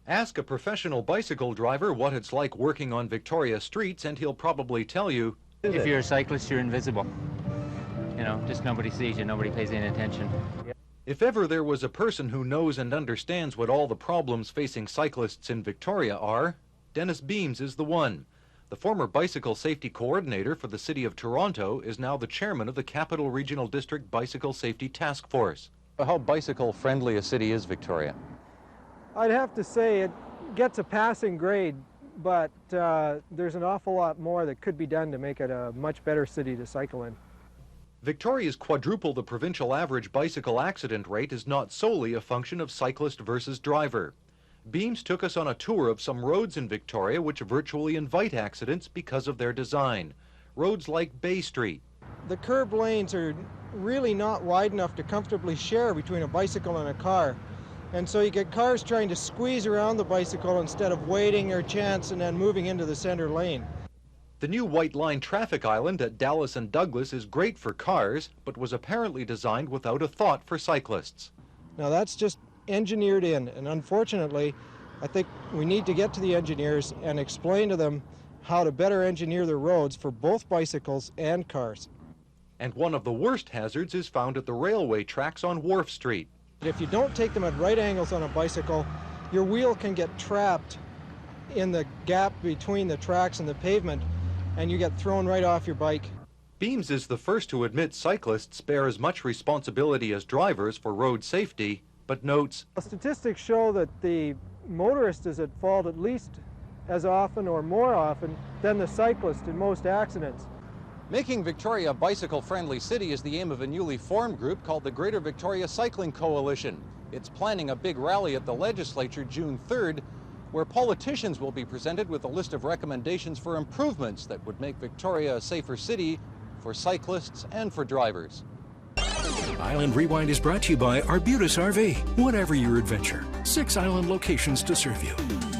Ask a professional bicycle driver what it's like working on Victoria streets and he'll probably tell you, if you're a cyclist, you're invisible. You know, just nobody sees you, nobody pays any attention. if ever there was a person who knows and understands what all the problems facing cyclists in Victoria are, Dennis Beams is the one. The former bicycle safety coordinator for the City of Toronto is now the chairman of the Capital Regional District Bicycle Safety Task Force. How bicycle-friendly a city is Victoria? I'd have to say it gets a passing grade, but there's an awful lot more that could be done to make it a much better city to cycle in. Victoria's quadruple the provincial average bicycle accident rate is not solely a function of cyclist versus driver. Beams took us on a tour of some roads in Victoria which virtually invite accidents because of their design. Roads like Bay Street. The curb lanes are really not wide enough to comfortably share between a bicycle and a car. And so you get cars trying to squeeze around the bicycle instead of waiting their chance and then moving into the center lane. The new white line traffic island at Dallas and Douglas is great for cars, but was apparently designed without a thought for cyclists. Now that's just engineered in, and unfortunately, I think we need to get to the engineers and explain to them how to better engineer the roads for both bicycles and cars. And one of the worst hazards is found at the railway tracks on Wharf Street. If you don't take them at right angles on a bicycle, your wheel can get trapped in the gap between the tracks and the pavement, and you get thrown right off your bike. Beams is the first to admit cyclists bear as much responsibility as drivers for road safety, but notes, Statistics show that the motorist is at fault at least as often or more often than the cyclist in most accidents. making Victoria a bicycle-friendly city is the aim of a newly formed group called the Greater Victoria Cycling Coalition. It's planning a big rally at the legislature June 3rd, where politicians will be presented with a list of recommendations for improvements that would make Victoria a safer city for cyclists and for drivers. Island Rewind is brought to you by Arbutus RV. Whatever your adventure, 6 island locations to serve you.